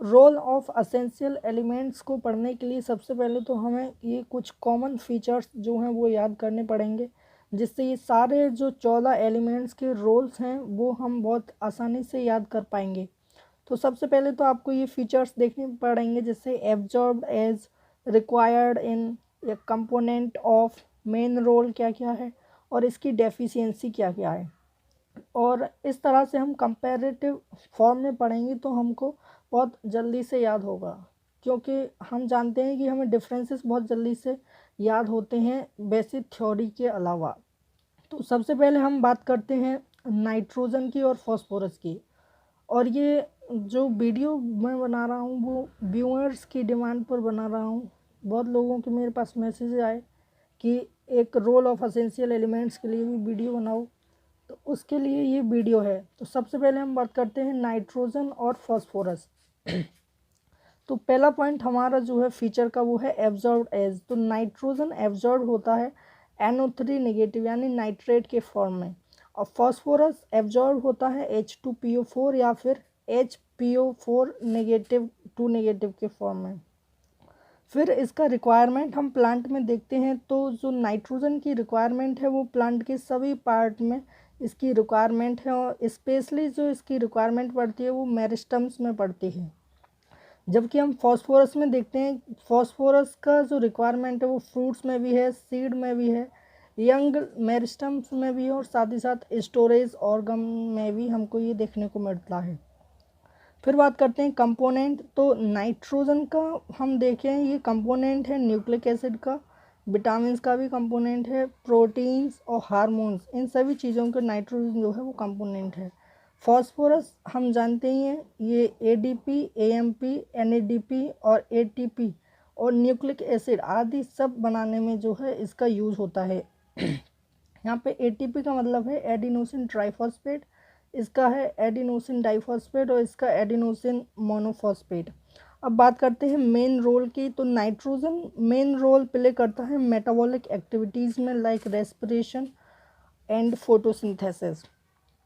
Role of essential elements को पढ़ने के लिए सबसे पहले तो हमें ये कुछ कॉमन फीचर्स जो हैं वो याद करने पड़ेंगे, जिससे ये सारे जो 14 एलिमेंट्स के रोल्स हैं वो हम बहुत आसानी से याद कर पाएंगे। तो सबसे पहले तो आपको ये फीचर्स देखने पड़ेंगे, जैसे एब्जॉर्ब्ड एज, रिक्वायर्ड इन, या कंपोनेंट ऑफ, मेन रोल क्या क्या है और इसकी डेफिशिएंसी क्या क्या है। और इस तरह से हम कंपैरेटिव फॉर्म में पढ़ेंगे तो हमको बहुत जल्दी से याद होगा, क्योंकि हम जानते हैं कि हमें डिफरेंसेस बहुत जल्दी से याद होते हैं बेसिक थ्योरी के अलावा। तो सबसे पहले हम बात करते हैं नाइट्रोजन की और फॉस्फोरस की। और ये जो वीडियो मैं बना रहा हूँ वो व्यूअर्स की डिमांड पर बना रहा हूँ। बहुत लोगों के मेरे पास मैसेज आए कि एक रोल ऑफ असेंशियल एलिमेंट्स के लिए भी वीडियो बनाओ, तो उसके लिए ये वीडियो है। तो सबसे पहले हम बात करते हैं नाइट्रोजन और फॉस्फोरस। तो पहला पॉइंट हमारा जो है फीचर का वो है एब्जॉर्ब्ड एज। तो नाइट्रोजन एब्जॉर्ब होता है NO3 नेगेटिव यानी नाइट्रेट के फॉर्म में, और फॉस्फोरस एब्जॉर्ब होता है H2PO4 या फिर HPO4 नेगेटिव 2 नेगेटिव के फॉर्म में। फिर इसका रिक्वायरमेंट हम प्लांट में देखते हैं तो जो नाइट्रोजन की रिक्वायरमेंट है वो प्लांट के सभी पार्ट में इसकी रिक्वायरमेंट है, और स्पेशली जो इसकी रिक्वायरमेंट पड़ती है वो मेरिस्टम्स में पड़ती है। जबकि हम फॉस्फोरस में देखते हैं, फॉस्फोरस का जो रिक्वायरमेंट है वो फ्रूट्स में भी है, सीड में भी है, यंग मेरिस्टम्स में भी है, और साथ ही साथ स्टोरेज ऑर्गन में भी हमको ये देखने को मिलता है। फिर बात करते हैं कंपोनेंट। तो नाइट्रोजन का हम देखें ये कंपोनेंट है न्यूक्लिक एसिड का, विटामिन का भी कंपोनेंट है, प्रोटीन्स और हार्मोन्स, इन सभी चीज़ों के नाइट्रोजन जो है वो कंपोनेंट है। फॉस्फोरस हम जानते ही हैं ये ADP, AMP, NADP और ATP और न्यूक्लिक एसिड आदि सब बनाने में जो है इसका यूज़ होता है। यहाँ पे ATP का मतलब है एडिनोसिन ट्राइफॉस्फेट, इसका है एडिनोसिन डाइफॉस्फेट और इसका एडिनोसिन मोनोफॉस्फेट। अब बात करते हैं मेन रोल की। तो नाइट्रोजन मेन रोल प्ले करता है मेटाबॉलिक एक्टिविटीज़ में, लाइक रेस्पिरेशन एंड फोटोसिंथेसिस।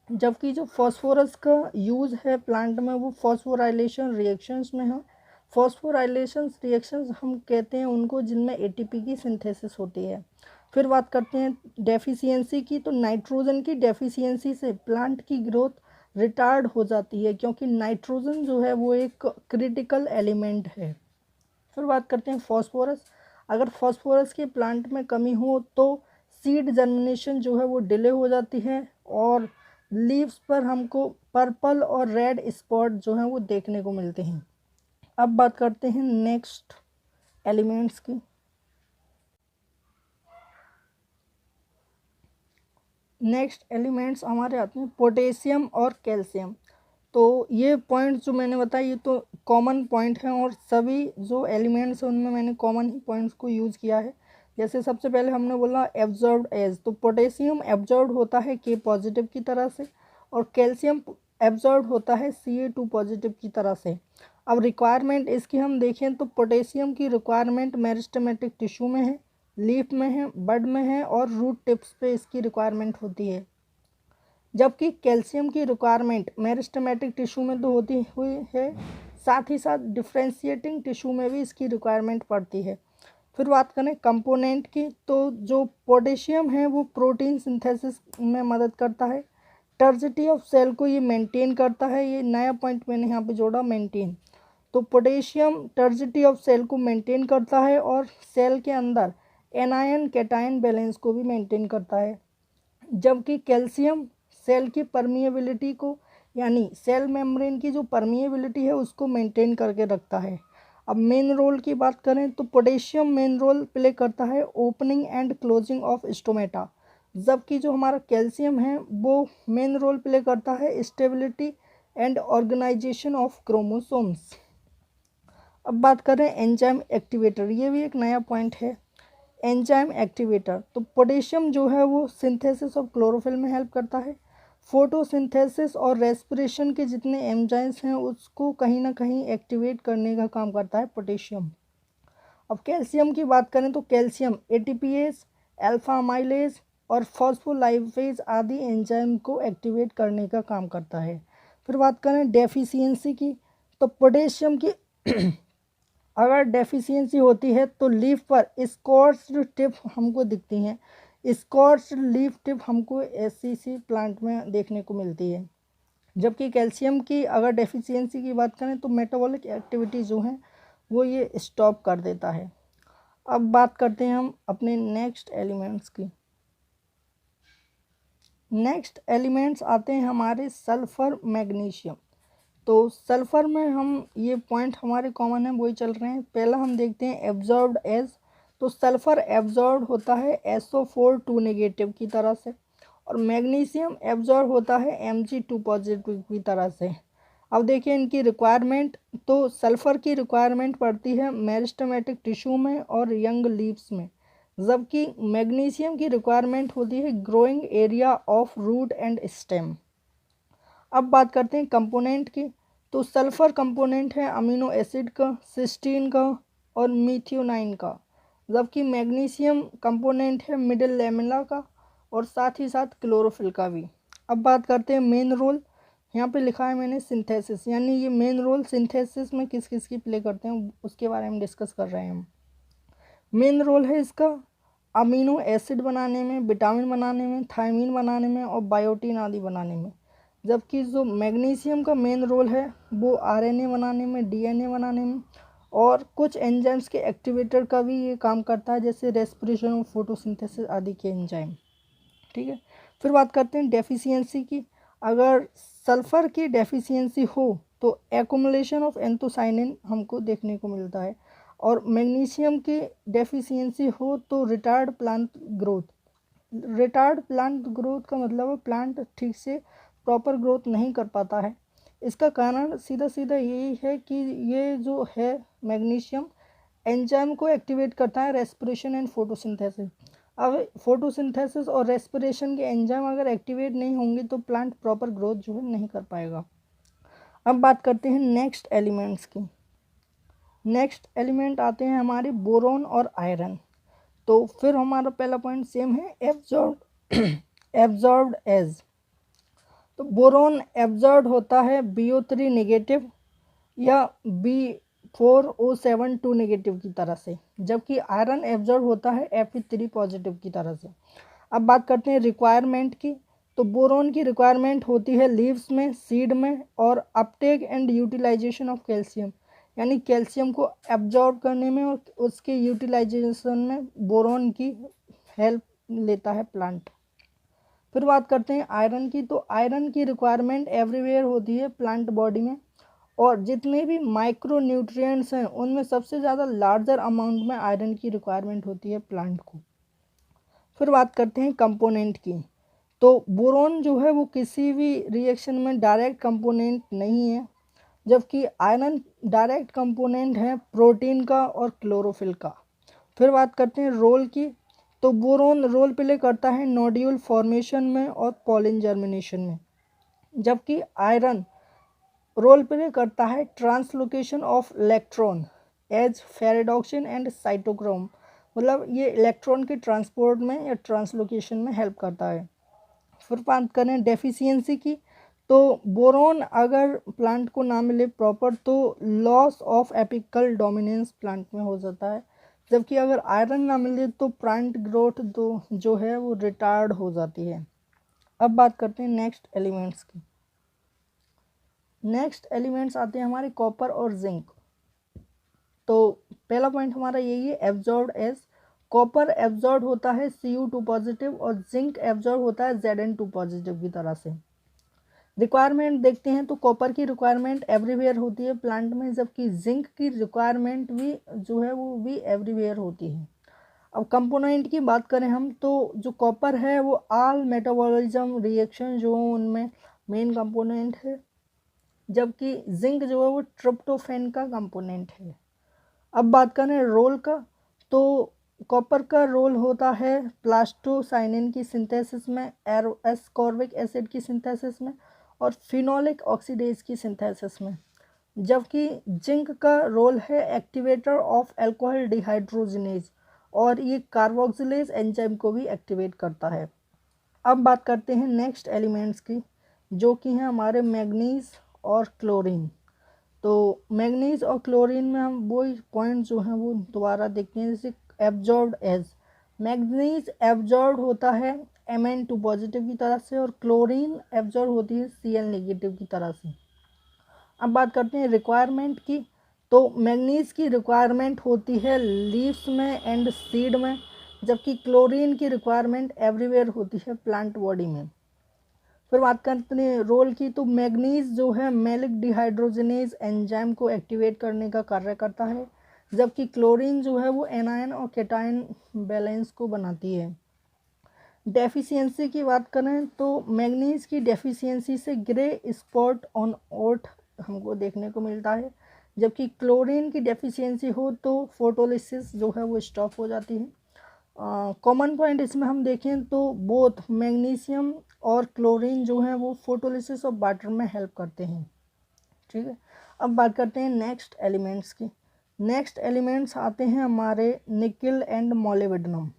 जबकि जो फॉस्फोरस का यूज़ है प्लांट में वो फॉस्फोराइलेशन रिएक्शंस में है। फॉस्फोराइलेशन रिएक्शंस हम कहते हैं उनको जिनमें ATP की सिंथेसिस होती है। फिर बात करते हैं डेफिशिएंसी की। तो नाइट्रोजन की डेफिशिएंसी से प्लांट की ग्रोथ रिटार्ड हो जाती है, क्योंकि नाइट्रोजन जो है वो एक क्रिटिकल एलिमेंट है। फिर बात करते हैं फॉस्फोरस। अगर फॉस्फोरस के प्लांट में कमी हो तो सीड जर्मिनेशन जो है वो डिले हो जाती है, और लीव्स पर हमको पर्पल और रेड स्पॉट जो हैं वो देखने को मिलते हैं। अब बात करते हैं नेक्स्ट एलिमेंट्स की। नेक्स्ट एलिमेंट्स हमारे आते हैं पोटेशियम और कैल्शियम। तो ये पॉइंट्स जो मैंने बताया ये तो कॉमन पॉइंट हैं, और सभी जो एलिमेंट्स हैं उनमें मैंने कॉमन ही पॉइंट्स को यूज़ किया है। जैसे सबसे पहले हमने बोला एब्जॉर्ब्ड एज, तो पोटेशियम एब्जॉर्ब होता है K पॉजिटिव की तरह से, और कैल्शियम एब्जॉर्ब होता है Ca2 पॉजिटिव की तरह से। अब रिक्वायरमेंट इसकी हम देखें तो पोटेशियम की रिक्वायरमेंट मेरिस्टेमेटिक टिश्यू में है, लीफ में है, बड में है, और रूट टिप्स पे इसकी रिक्वायरमेंट होती है। जबकि कैल्शियम की रिक्वायरमेंट मेरिस्टेमेटिक टिश्यू में तो होती हुई है, साथ ही साथ डिफ्रेंशिएटिंग टिश्यू में भी इसकी रिक्वायरमेंट पड़ती है। फिर बात करें कंपोनेंट की, तो जो पोटेशियम है वो प्रोटीन सिंथेसिस में मदद करता है, टर्जिटी ऑफ सेल को ये मेंटेन करता है। ये नया पॉइंट मैंने यहाँ पे जोड़ा, मेंटेन। तो पोटेशियम टर्जिटी ऑफ सेल को मेंटेन करता है, और सेल के अंदर एनायन कैटायन बैलेंस को भी मेंटेन करता है। जबकि कैल्शियम सेल की परमिएबिलिटी को, यानी सेल मेम्ब्रेन की जो परमिएबिलिटी है उसको मेंटेन करके रखता है। अब मेन रोल की बात करें तो पोटेशियम मेन रोल प्ले करता है opening and closing of stomata, जबकि जो हमारा कैल्शियम है वो मेन रोल प्ले करता है stability and organisation of chromosomes. अब बात करें एंजाइम एक्टिवेटर, ये भी एक नया पॉइंट है। एंजाइम एक्टिवेटर, तो पोटेशियम जो है वो सिंथेसिस ऑफ क्लोरोफिल में हेल्प करता है। फोटोसिंथेसिस और रेस्पिरेशन के जितने एंजाइम्स हैं उसको कहीं ना कहीं एक्टिवेट करने का काम करता है पोटेशियम। अब कैल्शियम की बात करें तो कैल्शियम ATPase, अल्फा अमाइलेज और फॉस्फोलाइपेज आदि एंजाइम को एक्टिवेट करने का काम करता है। फिर बात करें डेफिशिएंसी की, तो पोटेशियम की अगर डेफिशिएंसी होती है तो लीफ पर स्कॉर्च्ड टिप हमको दिखती हैं। स्कॉर्च्ड लीफ टिप हमको ऐसी प्लांट में देखने को मिलती है। जबकि कैल्शियम की अगर डेफिशिएंसी की बात करें तो मेटाबॉलिक एक्टिविटी जो है वो ये स्टॉप कर देता है। अब बात करते हैं हम अपने नेक्स्ट एलिमेंट्स की। नेक्स्ट एलिमेंट्स आते हैं हमारे सल्फर मैग्नीशियम। तो सल्फर में हम ये पॉइंट हमारे कॉमन है वही चल रहे हैं। पहला हम देखते हैं एब्जॉर्ब्ड एज। तो सल्फर एब्जॉर्ब होता है SO4 नेगेटिव की तरह से, और मैग्नीशियम एब्जॉर्ब होता है Mg2 पॉजिटिव की तरह से। अब देखिए इनकी रिक्वायरमेंट। तो सल्फर की रिक्वायरमेंट पड़ती है मेरिस्टेमेटिक टिश्यू में और यंग लीव्स में, जबकि मैग्नीशियम की रिक्वायरमेंट होती है growing area of root and stem. अब बात करते हैं कंपोनेंट की। तो सल्फर कंपोनेंट है अमीनो एसिड का, सिस्टीन का और मीथियोनाइन का, जबकि मैग्नीशियम कंपोनेंट है मिडिल लैमेला का और साथ ही साथ क्लोरोफिल का भी। अब बात करते हैं मेन रोल। यहाँ पे लिखा है मैंने सिंथेसिस, यानी ये मेन रोल सिंथेसिस में किस किस की प्ले करते हैं उसके बारे में डिस्कस कर रहे हैं हम। मेन रोल है इसका अमीनो एसिड बनाने में, विटामिन बनाने में, थायमीन बनाने में और बायोटीन आदि बनाने में। जबकि जो मैग्नीशियम का मेन रोल है वो RNA बनाने में, DNA बनाने में और कुछ एंजाइम्स के एक्टिवेटर का भी ये काम करता है, जैसे रेस्पिरेशन और फोटोसिंथेसिस आदि के एंजाइम। ठीक है, फिर बात करते हैं डेफिशिएंसी की। अगर सल्फर की डेफिशिएंसी हो तो एक्युमुलेशन ऑफ एंथोसाइनिन हमको देखने को मिलता है, और मैग्नीशियम की डेफिशिएंसी हो तो retard plant growth. Retard plant growth का मतलब है प्लांट ठीक से प्रॉपर ग्रोथ नहीं कर पाता है। इसका कारण सीधा सीधा यही है कि ये जो है मैग्नीशियम एंजाइम को एक्टिवेट करता है, रेस्पिरेशन एंड फोटोसिंथेसिस। अब फोटोसिंथेसिस और रेस्पिरेशन के एंजाइम अगर एक्टिवेट नहीं होंगे तो प्लांट प्रॉपर ग्रोथ जो है नहीं कर पाएगा। अब बात करते हैं नेक्स्ट एलिमेंट्स की। नेक्स्ट एलिमेंट आते हैं हमारे बोरोन और आयरन। तो फिर हमारा पहला पॉइंट सेम है, एब्जॉर्ब्ड एज। तो बोरोन एब्जॉर्ब होता है BO3 नेगेटिव या B4O7 नेगेटिव की तरह से, जबकि आयरन एब्जॉर्ब होता है Fe3 पॉजिटिव की तरह से। अब बात करते हैं रिक्वायरमेंट की। तो बोरोन की रिक्वायरमेंट होती है लीव्स में, सीड में और uptake and utilisation of calcium, यानी कैल्शियम को एब्जॉर्ब करने में और उसके यूटिलाइजेशन में बोरोन की हेल्प लेता है प्लांट। फिर बात करते हैं आयरन की। तो आयरन की रिक्वायरमेंट एवरीवेयर होती है प्लांट बॉडी में, और जितने भी माइक्रो न्यूट्रिएंट्स हैं उनमें सबसे ज़्यादा लार्जर अमाउंट में आयरन की रिक्वायरमेंट होती है प्लांट को। फिर बात करते हैं कंपोनेंट की। तो बोरोन जो है वो किसी भी रिएक्शन में डायरेक्ट कंपोनेंट नहीं है, जबकि आयरन डायरेक्ट कंपोनेंट है प्रोटीन का और क्लोरोफिल का। फिर बात करते हैं रोल की। तो बोरोन रोल प्ले करता है नोड्यूल फॉर्मेशन में और पॉलन जर्मिनेशन में, जबकि आयरन रोल प्ले करता है translocation of electron as ferredoxin and cytochrome, मतलब ये इलेक्ट्रॉन के ट्रांसपोर्ट में या ट्रांसलोकेशन में हेल्प करता है। फिर बात करें डेफिशिएंसी की। तो बोरोन अगर प्लांट को ना मिले प्रॉपर तो loss of apical dominance plant में हो जाता है, जबकि अगर आयरन ना मिले तो प्लांट ग्रोथ जो है वो रिटार्ड हो जाती है। अब बात करते हैं नेक्स्ट एलिमेंट्स की। नेक्स्ट एलिमेंट्स आते हैं हमारे कॉपर और जिंक। तो पहला पॉइंट हमारा यही है एब्जॉर्ब्ड एज। कॉपर एब्जॉर्ब होता है Cu2 पॉजिटिव और जिंक एब्जॉर्ब होता है Zn2 पॉजिटिव की तरह से। रिक्वायरमेंट देखते हैं तो कॉपर की रिक्वायरमेंट एवरीवेयर होती है प्लांट में, जबकि जिंक की रिक्वायरमेंट भी जो है वो भी एवरीवेयर होती है। अब कंपोनेंट की बात करें हम तो जो कॉपर है वो ऑल मेटाबॉलिज्म रिएक्शन जो उनमें मेन कंपोनेंट है, जबकि जिंक जो है वो ट्रिप्टोफैन का कंपोनेंट है। अब बात करें रोल का। तो कॉपर का रोल होता है प्लास्टोसाइनिन की सिंथेसिस में, एस्कॉर्बिक एसिड की सिंथेसिस में और फिनोलिक ऑक्सीडेज की सिंथेसिस में, जबकि जिंक का रोल है एक्टिवेटर ऑफ अल्कोहल डिहाइड्रोजिनेज और ये कार्बोक्सिलेज एंजाइम को भी एक्टिवेट करता है। अब बात करते हैं नेक्स्ट एलिमेंट्स की, जो कि हैं हमारे मैग्नीज और क्लोरीन। तो मैग्नीज और क्लोरीन में हम वो पॉइंट जो हैं वो दोबारा देखते हैं। जैसे एब्जॉर्ब्ड एज मैग्नीज एब्जॉर्ब होता है Mn2 पॉजिटिव की तरह से, और क्लोरीन एब्जॉर्ब होती है Cl नेगेटिव की तरह से। अब बात करते हैं रिक्वायरमेंट की। तो मैग्नीज की रिक्वायरमेंट होती है लीव्स में एंड सीड में, जबकि क्लोरीन की रिक्वायरमेंट एवरीवेयर होती है प्लांट बॉडी में। फिर बात करते हैं रोल की। तो मैग्नीज जो है मैलिक डिहाइड्रोजनेज एंजाइम को एक्टिवेट करने का कार्य करता है, जबकि क्लोरीन जो है वो एनायन और केटायन बैलेंस को बनाती है। डेफिशिएंसी की बात करें तो मैग्नीज की डेफिशिएंसी से ग्रे स्पॉट ऑन ओट हमको देखने को मिलता है, जबकि क्लोरीन की डेफिशिएंसी हो तो फोटोलिसिस जो है वो स्टॉप हो जाती है। कॉमन पॉइंट इसमें हम देखें तो बोथ मैग्नीशियम और क्लोरीन जो है वो फोटोलिसिस ऑफ वाटर में हेल्प करते हैं। ठीक है, अब बात करते हैं नेक्स्ट एलिमेंट्स की। नेक्स्ट एलिमेंट्स आते हैं हमारे निकिल एंड मोलिब्डेनम।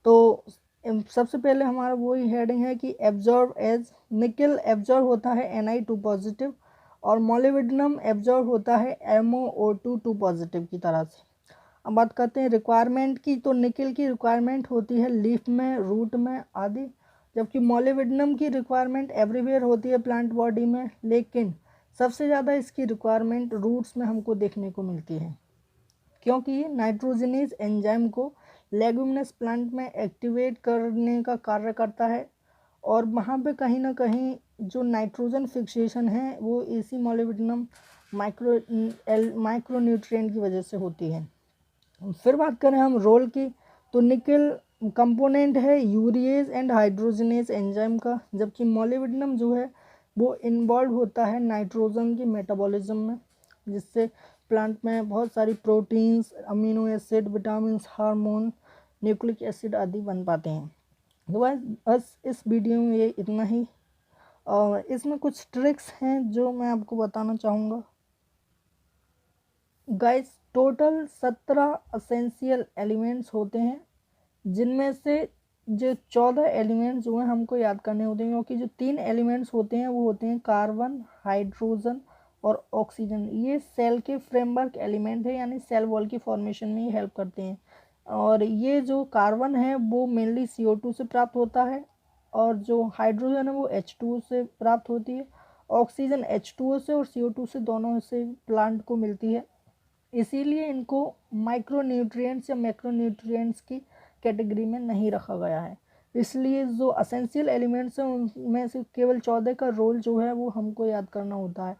तो सबसे पहले हमारा वही हेडिंग है कि एब्जॉर्ब एज निकिल एब्जॉर्ब होता है Na2 पॉजिटिव, और मोलिब्डेनम एब्जॉर्ब होता है MoO2 पॉजिटिव की तरह से। अब बात करते हैं रिक्वायरमेंट की। तो निकिल की रिक्वायरमेंट होती है लीफ में, रूट में आदि, जबकि मोलिब्डेनम की रिक्वायरमेंट एवरीवेयर होती है प्लांट बॉडी में, लेकिन सबसे ज़्यादा इसकी रिक्वायरमेंट रूट्स में हमको देखने को मिलती है, क्योंकि ये नाइट्रोजनेज एंजाइम को लेगुमिनस प्लांट में एक्टिवेट करने का कार्य करता है, और वहाँ पे कहीं ना कहीं जो नाइट्रोजन फिक्सेशन है वो इसी मोलिब्डेनम माइक्रोन्यूट्रिएंट की वजह से होती है। फिर बात करें हम रोल की। तो निकिल कंपोनेंट है यूरिएज एंड हाइड्रोजनेज एंजाइम का, जबकि मोलिब्डेनम जो है वो इन्वॉल्व होता है नाइट्रोजन की मेटाबॉलिज्म में, जिससे प्लांट में बहुत सारी proteins, amino acid, vitamin, hormone, nucleic acid आदि बन पाते हैं। तो बस इस वीडियो में ये इतना ही, और इसमें कुछ ट्रिक्स हैं जो मैं आपको बताना चाहूँगा। गाइस टोटल 17 असेंशियल एलिमेंट्स होते हैं, जिनमें से जो 14 एलिमेंट्स जो हैं हमको याद करने होते हैं, क्योंकि जो 3 एलिमेंट्स होते हैं वो होते हैं कार्बन, हाइड्रोजन और ऑक्सीजन। ये सेल के फ्रेमवर्क एलिमेंट है, यानी सेल वॉल की फॉर्मेशन में ही हेल्प करते हैं। और ये जो कार्बन है वो मेनली CO2 से प्राप्त होता है, और जो हाइड्रोजन है वो H2O से प्राप्त होती है, ऑक्सीजन H2O से और CO2 से, दोनों से प्लांट को मिलती है। इसीलिए इनको माइक्रोन्यूट्रिएंट्स या मैक्रोन्यूट्रिएंट्स की कैटेगरी में नहीं रखा गया है। इसलिए जो असेंशियल एलिमेंट्स हैं उनमें से केवल 14 का रोल जो है वो हमको याद करना होता है।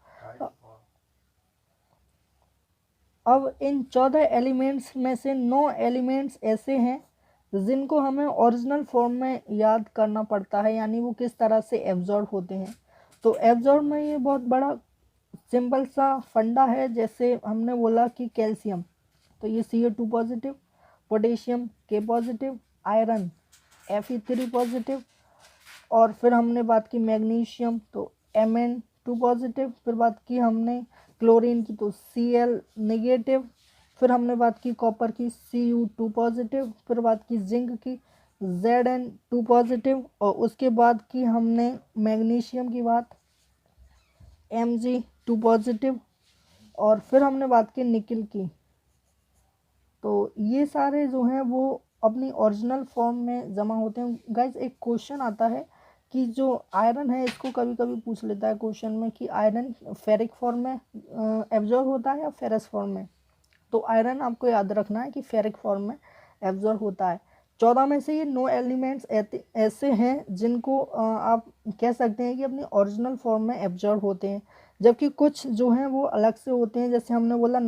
अब इन 14 एलिमेंट्स में से 9 एलिमेंट्स ऐसे हैं जिनको हमें ओरिजिनल फॉर्म में याद करना पड़ता है, यानी वो किस तरह से एब्जॉर्ब होते हैं। तो एब्जॉर्ब में ये बहुत बड़ा सिंपल सा फंडा है। जैसे हमने बोला कि कैल्शियम, तो ये CO2 positive, potassium K positive, iron Fe3 positive, और फिर हमने बात की मैग्नीशियम तो Mn2 पॉजिटिव, फिर बात की हमने क्लोरीन की तो Cl नेगेटिव, फिर हमने बात की कॉपर की Cu2 पॉजिटिव, फिर बात की जिंक की Zn2 पॉजिटिव, और उसके बाद की हमने मैग्नीशियम की बात Mg2 पॉजिटिव, और फिर हमने बात की निकिल की। तो ये सारे जो हैं वो अपनी ओरिजिनल फॉर्म में जमा होते हैं। गाइस एक क्वेश्चन आता है कि जो आयरन है, इसको कभी कभी पूछ लेता है क्वेश्चन में कि आयरन फेरिक फॉर्म में एब्जॉर्ब होता है या फेरस फॉर्म में। तो आयरन आपको याद रखना है कि फेरिक फॉर्म में एब्जॉर्ब होता है। 14 में से ये 9 एलिमेंट्स ऐसे हैं जिनको आप कह सकते हैं कि अपनी ओरिजिनल फॉर्म में एब्जॉर्ब होते हैं, जबकि कुछ जो हैं वो अलग से होते हैं। जैसे हमने बोला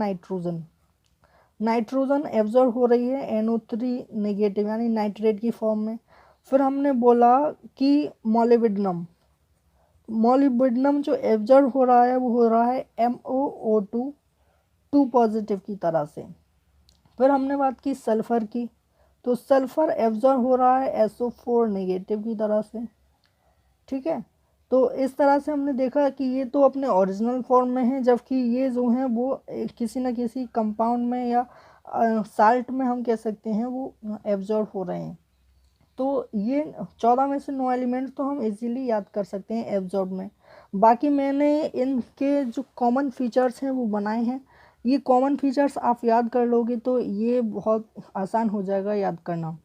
नाइट्रोजन एब्जॉर्ब हो रही है NO3 नेगेटिव यानी नाइट्रेट की फॉर्म में। फिर हमने बोला कि मोलिब्डेनम जो एब्जॉर्ब हो रहा है वो हो रहा है MoO2 पॉजिटिव की तरह से। फिर हमने बात की सल्फ़र की, तो सल्फ़र एब्जॉर्ब हो रहा है SO4 नेगेटिव की तरह से। ठीक है, तो इस तरह से हमने देखा कि ये तो अपने ओरिजिनल फॉर्म में है, जबकि ये जो हैं वो किसी न किसी कंपाउंड में या साल्ट में हम कह सकते हैं वो एब्जॉर्ब हो रहे हैं। तो ये 14 में से 9 एलिमेंट्स तो हम इजीली याद कर सकते हैं एब्जॉर्ब में। बाकी मैंने इनके जो कॉमन फीचर्स हैं वो बनाए हैं। ये कॉमन फीचर्स आप याद कर लोगे तो ये बहुत आसान हो जाएगा याद करना,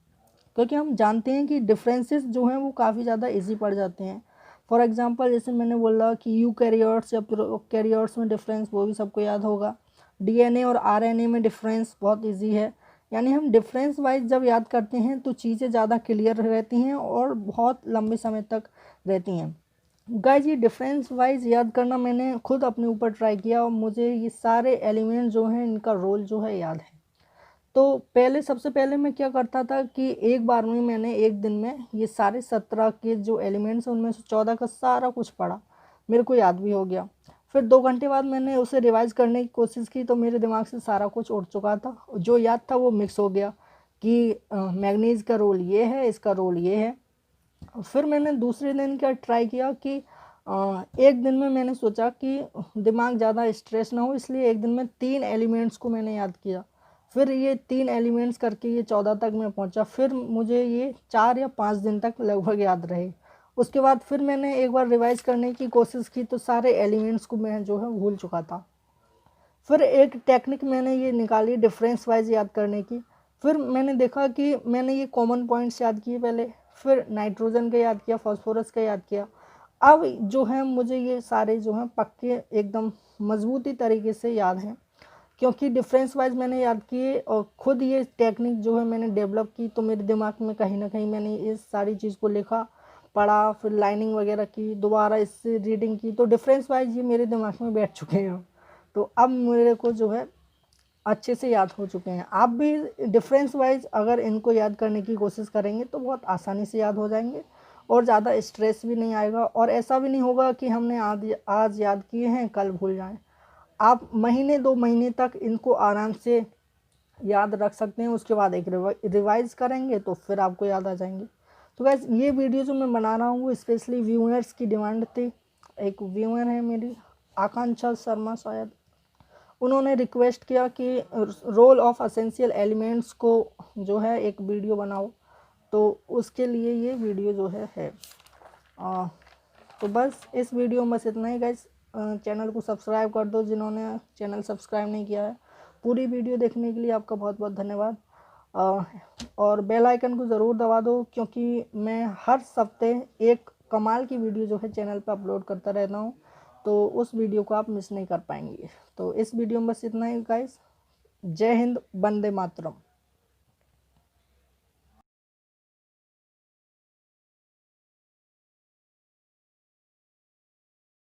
क्योंकि हम जानते हैं कि डिफरेंसेस जो हैं वो काफ़ी ज़्यादा इजी पड़ जाते हैं। फॉर एग्जांपल जैसे मैंने बोला कि यूकैरियोट्स या प्रोकैरियोट्स में डिफरेंस, वो भी सबको याद होगा। डीएनए और आरएनए में डिफरेंस बहुत इजी है। यानी हम डिफरेंस वाइज जब याद करते हैं तो चीज़ें ज़्यादा क्लियर रहती हैं और बहुत लंबे समय तक रहती हैं। गाइज ये डिफरेंस वाइज याद करना मैंने खुद अपने ऊपर ट्राई किया और मुझे ये सारे एलिमेंट जो हैं इनका रोल जो है याद है। तो पहले सबसे पहले मैं क्या करता था कि एक बार में मैंने एक दिन में ये सारे 17 के जो एलिमेंट्स हैं उनमें से 14 का सारा कुछ पढ़ा, मेरे को याद भी हो गया। फिर 2 घंटे बाद मैंने उसे रिवाइज करने की कोशिश की तो मेरे दिमाग से सारा कुछ उड़ चुका था, जो याद था वो मिक्स हो गया कि मैग्नीज का रोल ये है, इसका रोल ये है। फिर मैंने दूसरे दिन क्या ट्राई किया कि एक दिन में मैंने सोचा कि दिमाग ज़्यादा स्ट्रेस ना हो, इसलिए एक दिन में 3 एलिमेंट्स को मैंने याद किया। फिर ये 3 एलिमेंट्स करके ये 14 तक मैं पहुंचा। फिर मुझे ये 4 या 5 दिन तक लगभग याद रहे। उसके बाद फिर मैंने एक बार रिवाइज करने की कोशिश की तो सारे एलिमेंट्स को मैं जो है भूल चुका था। फिर एक टेक्निक मैंने ये निकाली डिफरेंस वाइज याद करने की। फिर मैंने देखा कि मैंने ये कॉमन पॉइंट्स याद किए पहले, फिर नाइट्रोजन का याद किया, फास्फोरस का याद किया। अब जो है मुझे ये सारे जो हैं पक्के एकदम मजबूती तरीके से याद हैं, क्योंकि डिफरेंस वाइज मैंने याद किए और ख़ुद ये टेक्निक जो है मैंने डेवलप की। तो मेरे दिमाग में कहीं ना कहीं मैंने इस सारी चीज़ को लिखा, पढ़ा, फिर लाइनिंग वगैरह की, दोबारा इससे रीडिंग की, तो डिफरेंस वाइज ये मेरे दिमाग में बैठ चुके हैं। तो अब मेरे को जो है अच्छे से याद हो चुके हैं। आप भी डिफरेंस वाइज अगर इनको याद करने की कोशिश करेंगे तो बहुत आसानी से याद हो जाएंगे और ज़्यादा स्ट्रेस भी नहीं आएगा, और ऐसा भी नहीं होगा कि हमने आज याद किए हैं कल भूल जाएं। आप महीने 2 महीने तक इनको आराम से याद रख सकते हैं। उसके बाद एक रिवाइज करेंगे तो फिर आपको याद आ जाएंगे। तो गैस ये वीडियो जो मैं बना रहा हूँ वो स्पेशली व्यूअर्स की डिमांड थी। एक व्यूअर है मेरी, आकांक्षा शर्मा शायद, उन्होंने रिक्वेस्ट किया कि रोल ऑफ एसेंशियल एलिमेंट्स को जो है एक वीडियो बनाओ, तो उसके लिए ये वीडियो जो है। तो बस इस वीडियो में बस इतना ही गाइस। चैनल को सब्सक्राइब कर दो जिन्होंने चैनल सब्सक्राइब नहीं किया है। पूरी वीडियो देखने के लिए आपका बहुत बहुत धन्यवाद। और बेल आइकन को ज़रूर दबा दो, क्योंकि मैं हर हफ्ते एक कमाल की वीडियो जो है चैनल पर अपलोड करता रहता हूँ, तो उस वीडियो को आप मिस नहीं कर पाएंगे। तो इस वीडियो में बस इतना ही गाइस। जय हिंद, वंदे मातरम।